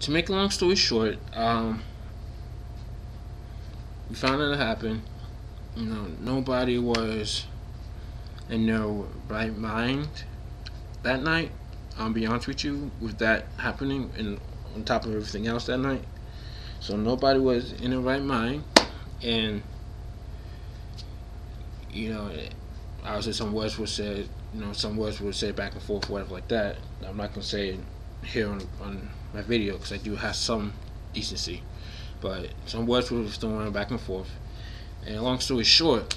To make a long story short, we found out it happened. Nobody was in their right mind that night. I'll be honest with you, with that happening and on top of everything else that night. So nobody was in their right mind, and you know, obviously some words were said. Some words were said back and forth, whatever like that. I'm not gonna say it here on my video because I do have some decency, but some words were thrown around back and forth. And long story short,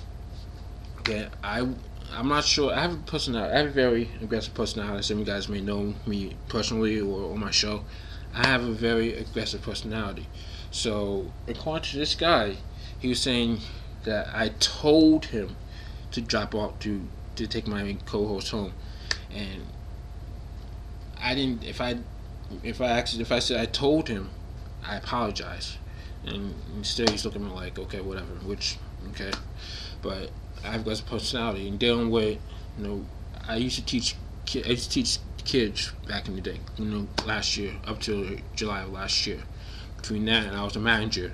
okay, I'm not sure. I have a personality. I have a very aggressive personality. Some of you guys may know me personally or on my show. I have a very aggressive personality. So according to this guy, he was saying that I told him to drop off to take my co-host home, and I didn't. If I said I told him, I apologize, and still he's looking at me like, okay, whatever. Which, okay, but I've got a personality and dealing with, I used to teach. I used to teach kids back in the day. Last year up till July of last year. Between that and I was a manager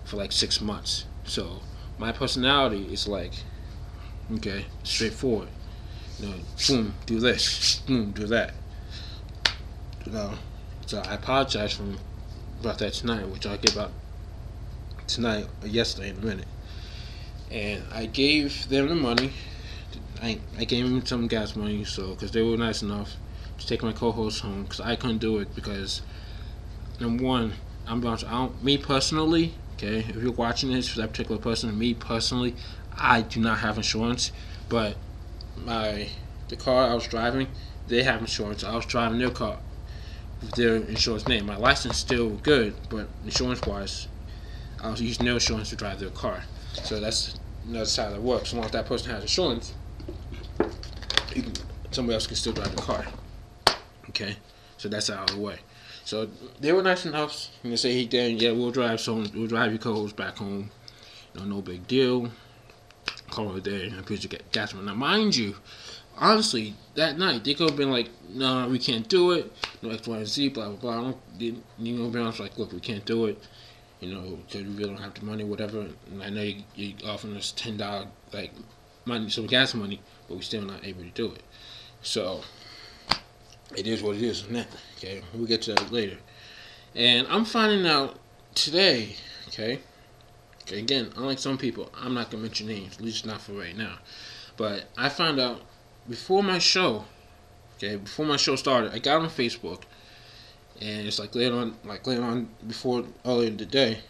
for like 6 months. So my personality is like, okay, straightforward. Boom, do this. Boom, do that. So I apologize about that tonight, which I'll get about tonight or yesterday in a minute. And I gave them the money. I gave them some gas money, because they were nice enough to take my co-host home, because I couldn't do it because, number one, me personally, okay, if you're watching this for that particular person, me personally, I do not have insurance, but the car I was driving, they have insurance. I was driving their car with their insurance name. My license is still good, but insurance-wise, I was using their insurance to drive their car. So that's how that works. As long as that person has insurance, somebody else can still drive the car. Okay, so that's out of the way. So they were nice enough. They say, "Hey, Dan, yeah, we'll drive your co-host back home. No big deal. Call it there. And put your gas money." Now, mind you, honestly, that night they could have been like, "No, we can't do it. No X, Y, and Z, blah blah blah." Be honest, like, "Look, we can't do it. Because we really don't have the money, whatever. And I know you're offering us $10 like money, some gas money, but we're still not able to do it." So it is what it is, isn't it? Okay, we'll get to that later. And I'm finding out today, okay, again, unlike some people, I'm not gonna mention names, at least not for right now. But I found out before my show started, I got on Facebook, and it's like later on before earlier in the day,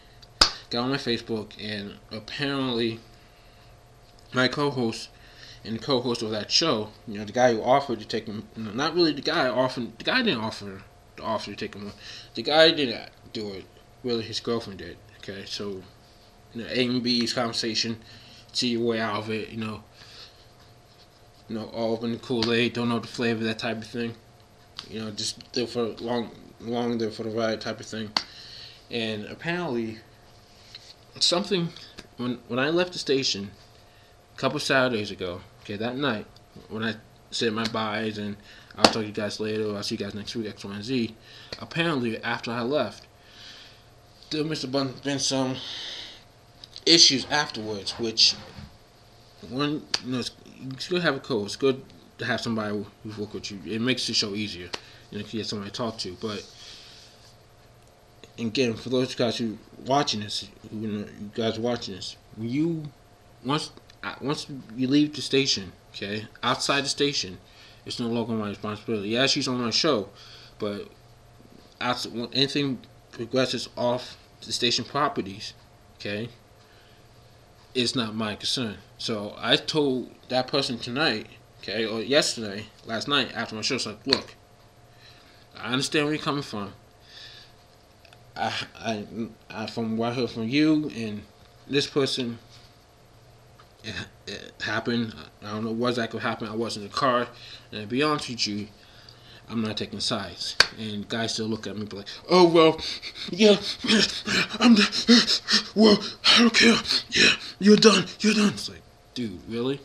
got on my Facebook, and apparently my co-host and the co-host of that show, the guy who offered to take him, not really the guy offered, the guy didn't offer to take him on. The guy didn't do it. Really, his girlfriend did. Okay, so A and B's conversation, see your way out of it. All up in the Kool-Aid, don't know the flavor, that type of thing. Just there for long there for the ride type of thing. And apparently, something when I left the station a couple Saturdays ago. Okay, that night when I said my byes and I'll talk to you guys later, or I'll see you guys next week, X, Y, and Z. Apparently, after I left, there must have been some issues afterwards, which it's good to have a coach. It's good to have somebody who's work with you. It makes the show easier. You get somebody to talk to. But again, for those guys who watching this, you guys watching this, once you leave the station, okay, outside the station, it's no longer my responsibility. Yeah, she's on my show, but when anything progresses off the station properties, okay, it's not my concern. So I told that person tonight, okay, or last night after my show, it's like, look, I understand where you're coming from. I from what I heard from you and this person, it happened. I don't know what exactly happened. I was in the car, and to be honest with you, I'm not taking sides. And guys still look at me and be like, "Oh well, yeah, well, I don't care. Yeah, you're done. It's like, dude, really?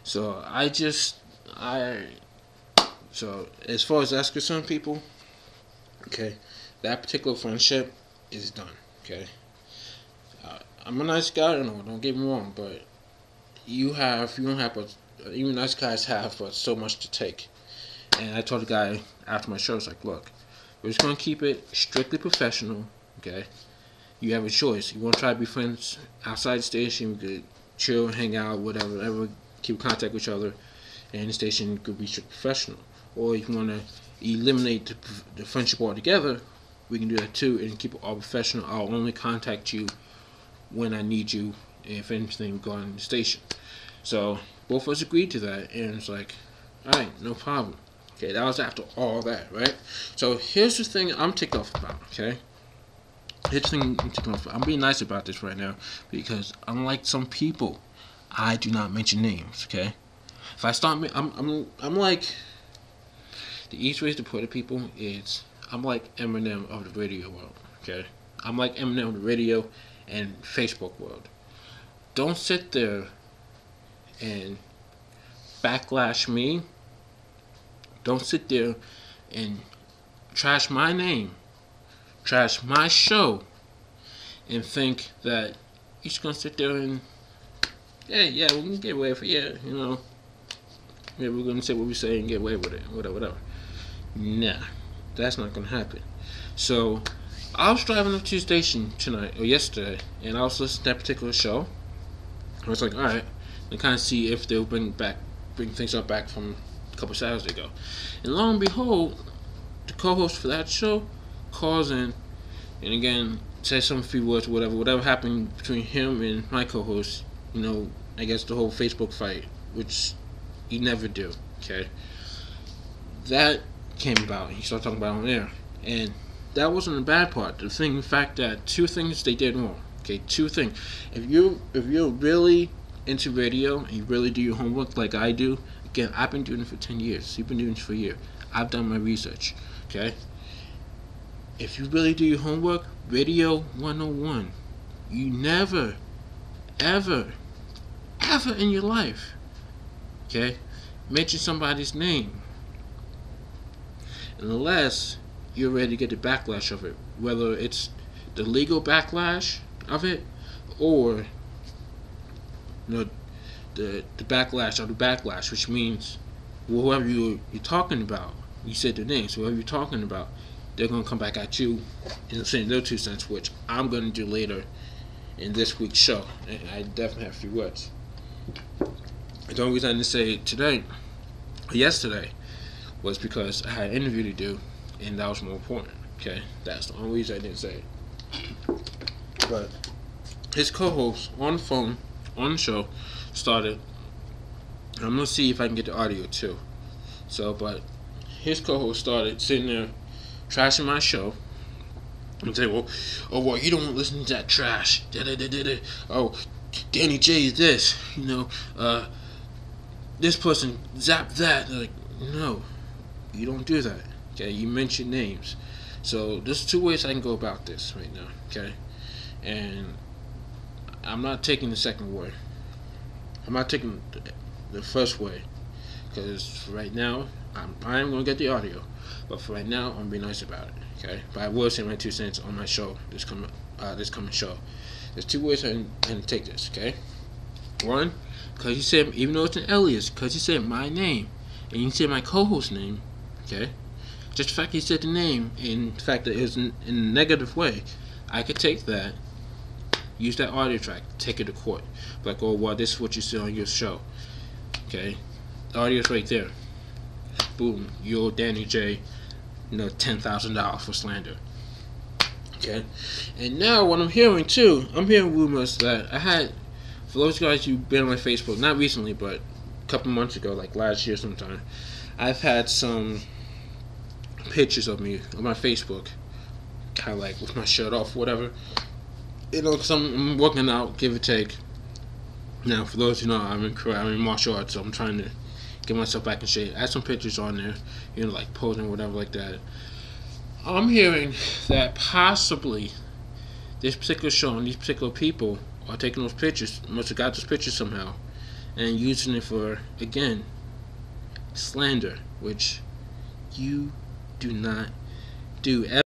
So so as far as that's concerned, people, Okay, that particular friendship is done. Okay, I'm a nice guy. Don't get me wrong, but you don't have, but even nice guys have, but so much to take. And I told the guy after my show, I was like, look, we're just gonna keep it strictly professional. Okay, you have a choice. You want to try to be friends outside the station, we could chill, hang out, whatever, keep contact with each other, and the station could be strict professional. Or if you want to eliminate the friendship altogether, we can do that too and keep it all professional. I'll only contact you when I need you, if anything regarding the station. So both of us agreed to that, and it's like, alright, no problem. Okay, that was after all that, right? So here's the thing I'm ticked off about, okay? Here's the thing I'm ticked off about. I'm being nice about this right now because unlike some people, I do not mention names, okay? If I start, I'm like, the easiest way to put it, people, is I'm like Eminem of the radio world, okay? I'm like Eminem of the radio and Facebook world. Don't sit there and backlash me. Don't sit there and trash my name, trash my show, and think that you're just gonna sit there and yeah, we can get away with it. Yeah, we're gonna say what we say and get away with it, whatever. Nah, that's not gonna happen. So I was driving up to the station tonight or yesterday, and I was listening to that particular show. I was like, all right, and kind of see if they'll bring things up back from a couple Saturdays ago. And lo and behold, the co-host for that show calls in, and again says some few words, whatever happened between him and my co-host. I guess the whole Facebook fight, which he never do. Okay, that came about. He started talking about it on air, and that wasn't the bad part. The fact that two things they did wrong. Okay, two things. If you're really into radio and you really do your homework like I do, again, I've been doing it for 10 years. You've been doing it for a year. I've done my research. Okay. If you really do your homework, Radio 101, you never, ever in your life, okay, mention somebody's name unless you're ready to get the backlash of it, whether it's the legal backlash of it or the backlash of the backlash, which means whoever you're talking about, you said their name, so whoever you're talking about, they're going to come back at you and say their 2 cents, which I'm going to do later in this week's show. And I definitely have a few words. The only reason I didn't say it today or yesterday was because I had an interview to do, and that was more important. Okay, that's the only reason I didn't say it. But his co-host on the phone on the show started. I'm gonna see if I can get the audio too. But his co-host started sitting there trashing my show and say, well, you don't listen to that trash. Oh, Danny J is this. This person zap that. Like, no, you don't do that. Okay, you mention names. So there's 2 ways I can go about this right now. Okay, and I'm not taking the second way. I'm not taking the first way because for right now I'm gonna get the audio, but for right now I'm being nice about it. Okay, but I will say my 2 cents on my show this coming show. There's 2 ways I can take this. Okay, one, because you said, even though it's an alias, because you said my name and you said my co-host name. Okay, just the fact you said the name and the fact that it was in a negative way, I could take that, use that audio track, take it to court. Like, oh, well, this is what you said on your show. Okay, the audio's right there. Boom, you owe Danny J, $10,000 for slander. Okay, and now what I'm hearing too, I'm hearing rumors that I had, for those guys who've been on my Facebook, not recently, but a couple months ago, like last year sometime, I've had some pictures of me on my Facebook, kind of like with my shirt off, whatever. Because I'm working out, give or take. Now, for those who know, I'm in martial arts, so I'm trying to get myself back in shape. I had some pictures on there, like posing, whatever, like that. I'm hearing that possibly this particular show and these particular people are taking those pictures, must have got those pictures somehow, and using it for, again, slander, which you do not dude.